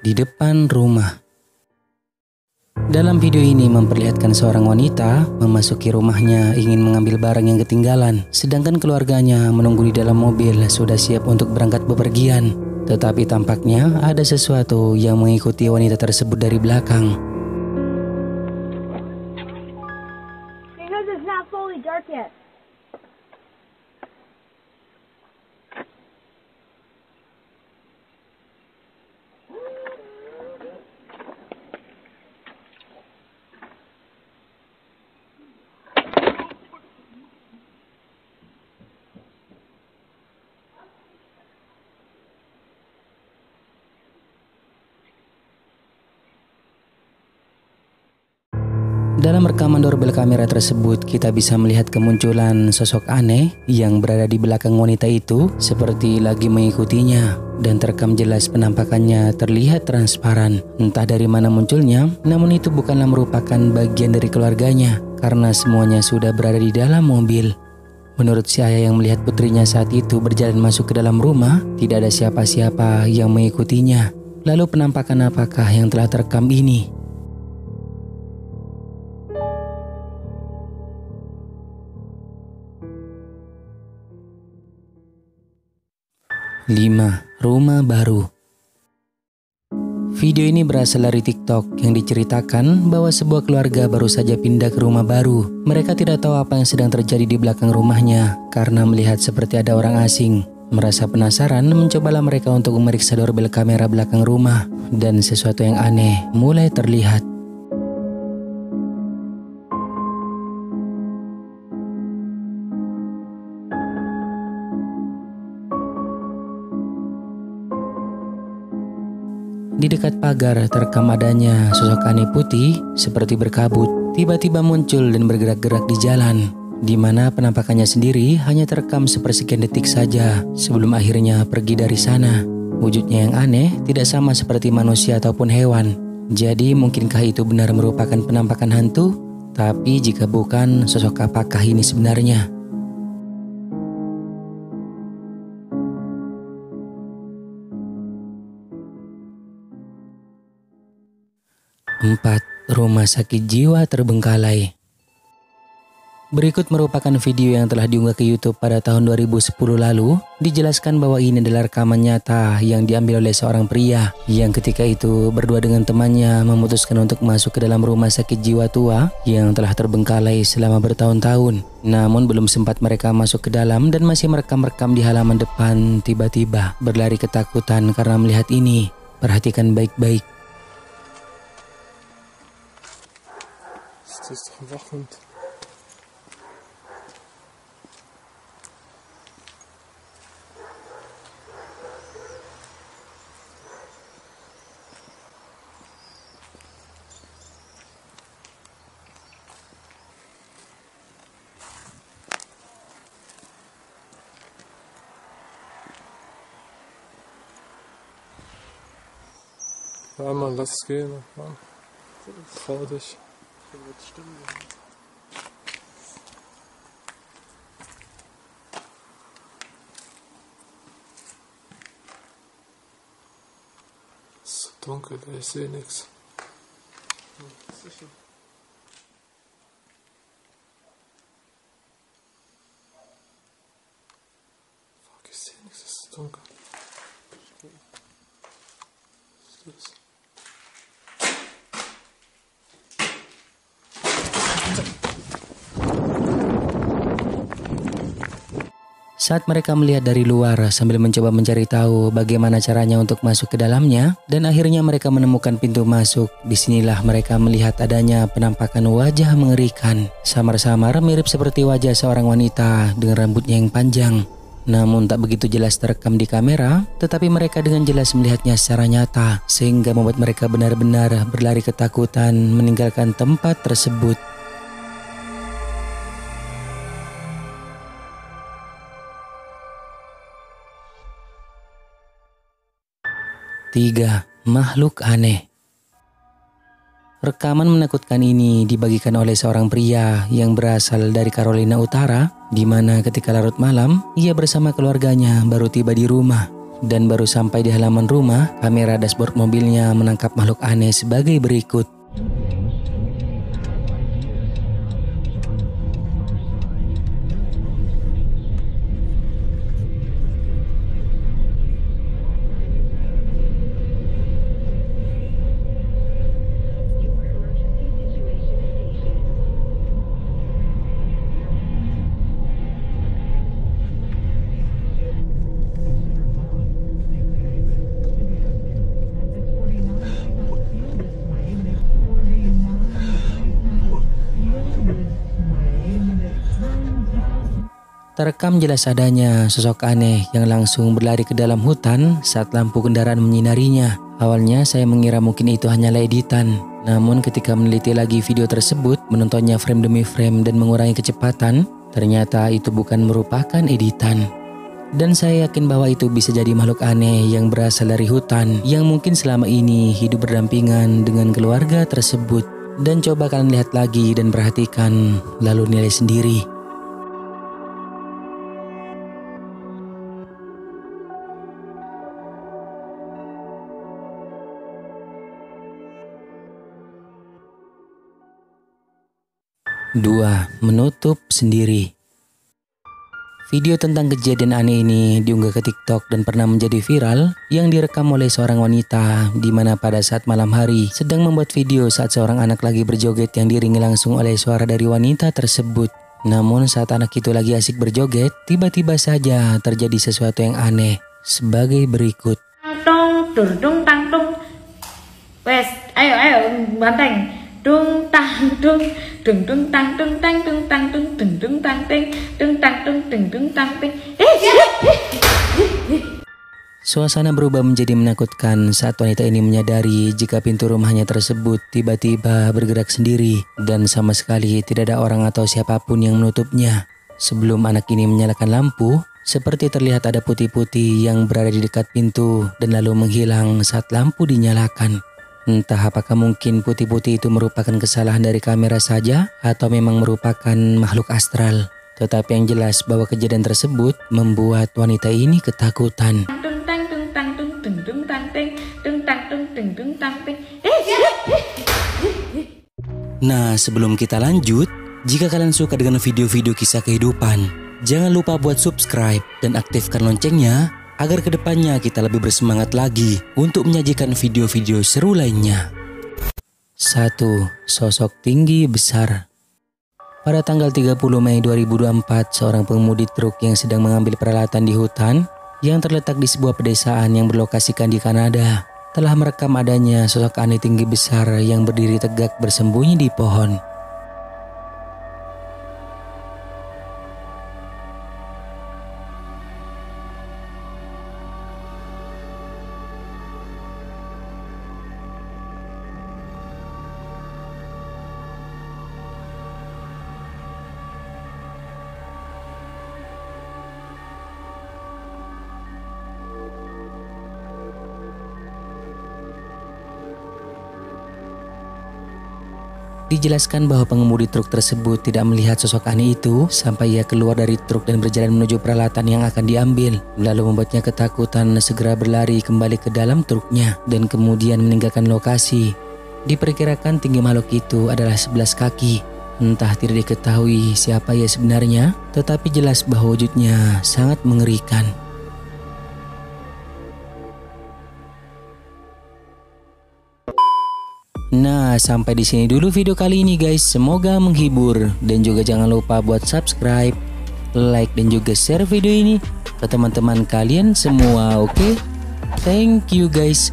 di depan rumah. Dalam video ini memperlihatkan seorang wanita memasuki rumahnya ingin mengambil barang yang ketinggalan, sedangkan keluarganya menunggu di dalam mobil sudah siap untuk berangkat bepergian. Tetapi tampaknya ada sesuatu yang mengikuti wanita tersebut dari belakang. Because it's not fully dark yet. Dalam rekaman doorbell kamera tersebut, kita bisa melihat kemunculan sosok aneh yang berada di belakang wanita itu seperti lagi mengikutinya, dan terekam jelas penampakannya terlihat transparan. Entah dari mana munculnya, namun itu bukanlah merupakan bagian dari keluarganya karena semuanya sudah berada di dalam mobil. Menurut si ayah yang melihat putrinya saat itu berjalan masuk ke dalam rumah, tidak ada siapa-siapa yang mengikutinya. Lalu penampakan apakah yang telah terekam ini? 5. Rumah baru. Video ini berasal dari TikTok yang diceritakan bahwa sebuah keluarga baru saja pindah ke rumah baru. Mereka tidak tahu apa yang sedang terjadi di belakang rumahnya karena melihat seperti ada orang asing. Merasa penasaran, mencobalah mereka untuk memeriksa doorbell kamera belakang rumah, dan sesuatu yang aneh mulai terlihat. Di dekat pagar terekam adanya sosok aneh putih seperti berkabut, tiba-tiba muncul dan bergerak-gerak di jalan, di mana penampakannya sendiri hanya terekam sepersekian detik saja sebelum akhirnya pergi dari sana. Wujudnya yang aneh tidak sama seperti manusia ataupun hewan. Jadi mungkinkah itu benar merupakan penampakan hantu? Tapi jika bukan, sosok apakah ini sebenarnya? 4. Rumah sakit jiwa terbengkalai. Berikut merupakan video yang telah diunggah ke YouTube pada tahun 2010 lalu. Dijelaskan bahwa ini adalah rekaman nyata yang diambil oleh seorang pria yang ketika itu berdua dengan temannya memutuskan untuk masuk ke dalam rumah sakit jiwa tua yang telah terbengkalai selama bertahun-tahun. Namun belum sempat mereka masuk ke dalam dan masih merekam-rekam di halaman depan, tiba-tiba berlari ketakutan karena melihat ini. Perhatikan baik-baik. Das ist doch ein Wachhund. Ja, Mann, lass es gehen. Mann. Trau dich. Es ist so dunkel, ich sehe nichts. Sicher. Fuck, ich sehe nichts, es ist dunkel. Was ist das? Saat mereka melihat dari luar sambil mencoba mencari tahu bagaimana caranya untuk masuk ke dalamnya, dan akhirnya mereka menemukan pintu masuk. Disinilah mereka melihat adanya penampakan wajah mengerikan. Samar-samar mirip seperti wajah seorang wanita dengan rambutnya yang panjang. Namun tak begitu jelas terekam di kamera, tetapi mereka dengan jelas melihatnya secara nyata, sehingga membuat mereka benar-benar berlari ketakutan meninggalkan tempat tersebut. 3. Makhluk aneh. Rekaman menakutkan ini dibagikan oleh seorang pria yang berasal dari Carolina Utara, di mana ketika larut malam, ia bersama keluarganya baru tiba di rumah. Dan baru sampai di halaman rumah, kamera dashboard mobilnya menangkap makhluk aneh sebagai berikut. Terekam jelas adanya sosok aneh yang langsung berlari ke dalam hutan saat lampu kendaraan menyinarinya. Awalnya saya mengira mungkin itu hanyalah editan. Namun ketika meneliti lagi video tersebut, menontonnya frame demi frame dan mengurangi kecepatan, ternyata itu bukan merupakan editan. Dan saya yakin bahwa itu bisa jadi makhluk aneh yang berasal dari hutan yang mungkin selama ini hidup berdampingan dengan keluarga tersebut. Dan coba kalian lihat lagi dan perhatikan, lalu nilai sendiri. Dua, menutup sendiri. Video tentang kejadian aneh ini diunggah ke TikTok dan pernah menjadi viral yang direkam oleh seorang wanita di mana pada saat malam hari sedang membuat video saat seorang anak lagi berjoget yang diiringi langsung oleh suara dari wanita tersebut. Namun saat anak itu lagi asik berjoget, tiba-tiba saja terjadi sesuatu yang aneh sebagai berikut. Tung tung tang tung. Wes, ayo banteng. Tung tang tung tung tung tang tung tang tung tang tung tung tung tang ting tung tang tung tung tung tang ting. Suasana berubah menjadi menakutkan saat wanita ini menyadari jika pintu rumahnya tersebut tiba-tiba bergerak sendiri dan sama sekali tidak ada orang atau siapapun yang menutupnya. Sebelum anak ini menyalakan lampu, seperti terlihat ada putih-putih yang berada di dekat pintu dan lalu menghilang saat lampu dinyalakan. Entah apakah mungkin putih-putih itu merupakan kesalahan dari kamera saja atau memang merupakan makhluk astral. Tetapi yang jelas bahwa kejadian tersebut membuat wanita ini ketakutan. Nah, sebelum kita lanjut, jika kalian suka dengan video-video kisah kehidupan, jangan lupa buat subscribe dan aktifkan loncengnya agar kedepannya kita lebih bersemangat lagi untuk menyajikan video-video seru lainnya. 1. Sosok tinggi besar. Pada tanggal 30 Mei 2024, seorang pengemudi truk yang sedang mengambil peralatan di hutan yang terletak di sebuah pedesaan yang berlokasikan di Kanada telah merekam adanya sosok aneh tinggi besar yang berdiri tegak bersembunyi di pohon. Dijelaskan bahwa pengemudi truk tersebut tidak melihat sosok aneh itu sampai ia keluar dari truk dan berjalan menuju peralatan yang akan diambil, lalu membuatnya ketakutan segera berlari kembali ke dalam truknya dan kemudian meninggalkan lokasi. Diperkirakan tinggi makhluk itu adalah 11 kaki. Entah tidak diketahui siapa ia sebenarnya, tetapi jelas bahwa wujudnya sangat mengerikan. Nah, sampai di sini dulu video kali ini guys. Semoga menghibur dan juga jangan lupa buat subscribe, like dan juga share video ini ke teman-teman kalian semua, oke? Thank you guys.